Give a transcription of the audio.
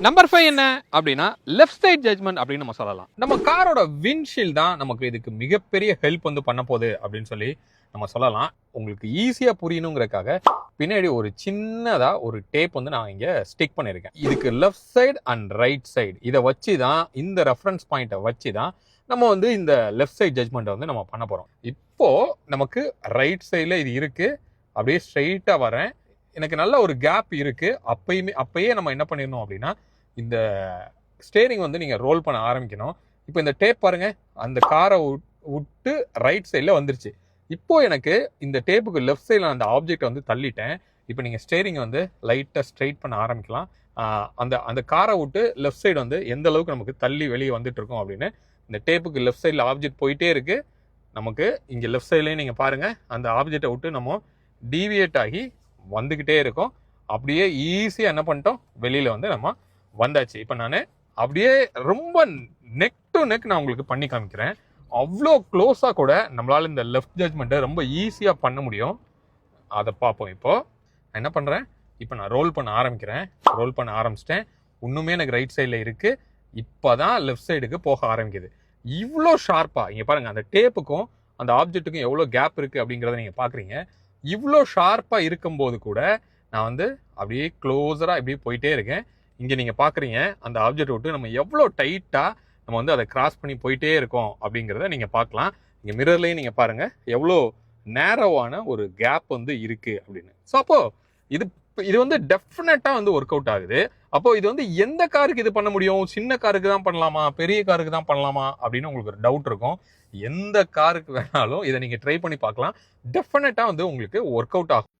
Number 5 என்ன அப்படின்னா left side judgement அப்படின்னு நம்ம சொல்லலாம். நம்ம காரோட விண்ட்ஷீல்ட் தான் நமக்கு இதுக்கு மிகப்பெரிய ஹெல்ப் வந்து பண்ண போகுது அப்படின்னு சொல்லி நம்ம சொல்லலாம். உங்களுக்கு ஈஸியா புரியணுங்கிறதுக்காக பின்னாடி ஒரு சின்னதா ஒரு டேப் வந்து நான் இங்க ஸ்டிக் பண்ணியிருக்கேன். இதுக்கு left side and right side இதை வச்சு தான், இந்த ரெஃபரன்ஸ் பாயிண்ட்டை வச்சு தான் நம்ம வந்து இந்த லெஃப்ட் சைட் ஜட்ஜ்மெண்ட்டை வந்து நம்ம பண்ண போறோம். இப்போ நமக்கு ரைட் சைடில் இது இருக்கு. அப்படியே ஸ்ட்ரெயிட்டா வரேன். எனக்கு நல்ல ஒரு கேப் இருக்கு. அப்பயே நம்ம என்ன பண்ணிடணும் அப்படின்னா, இந்த ஸ்டேரிங் வந்து நீங்க ரோல் பண்ண ஆரம்பிக்கணும். இப்போ இந்த டேப் பாருங்க, அந்த காரை விட்டு ரைட் சைடில் வந்துருச்சு. இப்போ எனக்கு இந்த டேப்புக்கு லெஃப்ட் சைடில் அந்த ஆப்ஜெக்ட் வந்து தள்ளிட்டேன். இப்போ நீங்க ஸ்டேரிங் வந்து லைட்டாக ஸ்ட்ரைட் பண்ண ஆரம்பிக்கலாம். அந்த அந்த காரை விட்டு லெஃப்ட் சைடு வந்து எந்த அளவுக்கு நமக்கு தள்ளி வெளியே வந்துட்டு இருக்கோம் அப்படின்னு இந்த டேப்புக்கு லெஃப்ட் சைடில் ஆப்ஜெக்ட் போயிட்டே இருக்கு. நமக்கு இங்கே லெஃப்ட் சைட்லேயும் நீங்கள் பாருங்க, அந்த ஆப்ஜெக்டை விட்டு நம்ம டீவியேட் ஆகி வந்துக்கிட்டே இருக்கும். அப்படியே ஈஸியாக என்ன பண்ணிட்டோம், வெளியில் வந்து நம்ம வந்தாச்சு. இப்போ நான் அப்படியே ரொம்ப நெக் டு நெக் நான் உங்களுக்கு பண்ணி காமிக்கிறேன். அவ்வளோ க்ளோஸாக கூட நம்மளால் இந்த லெஃப்ட் ஜட்ஜ்மெண்ட்டை ரொம்ப ஈஸியாக பண்ண முடியும். அதை பார்ப்போம். இப்போது நான் என்ன பண்ணுறேன், இப்போ நான் ரோல் பண்ண ஆரம்பிக்கிறேன். ரோல் பண்ண ஆரம்பிச்சிட்டேன். இன்னுமே எனக்கு ரைட் சைடில் இருக்குது. இப்போ தான் லெஃப்ட் சைடுக்கு போக ஆரம்பிக்குது. இவ்வளோ ஷார்ப்பாக இங்கே பாருங்கள், அந்த டேப்புக்கும் அந்த ஆப்ஜெக்ட்டுக்கும் எவ்வளோ கேப் இருக்குது அப்படிங்கிறத நீங்கள் பார்க்குறீங்க. இவ்வளோ ஷார்ப்பாக இருக்கும்போது கூட நான் வந்து அப்படியே க்ளோஸராக இப்படியே போயிட்டே இருக்கேன். இங்கே நீங்கள் பார்க்குறீங்க, அந்த ஆப்ஜெக்ட் விட்டு நம்ம எவ்வளோ டைட்டாக நம்ம வந்து அதை கிராஸ் பண்ணி போயிட்டே இருக்கோம் அப்படிங்கிறத நீங்கள் பார்க்கலாம். இங்கே மிரர்லேயும் நீங்கள் பாருங்கள் எவ்வளோ நேரோவான ஒரு கேப் வந்து இருக்குது அப்படின்னு. ஸோ அப்போது இது வந்து டெஃபினட்டாக வந்து ஒர்க் அவுட் ஆகுது. அப்போ இது வந்து எந்த காருக்கு இது பண்ண முடியும், சின்ன காருக்கு தான் பண்ணலாமா, பெரிய காருக்கு தான் பண்ணலாமா அப்படின்னு உங்களுக்கு ஒரு டவுட் இருக்கும். எந்த காருக்கு வேணாலும் இதை நீங்கள் ட்ரை பண்ணி பார்க்கலாம். டெஃபினட்டாக வந்து உங்களுக்கு ஒர்க் அவுட் ஆகும்.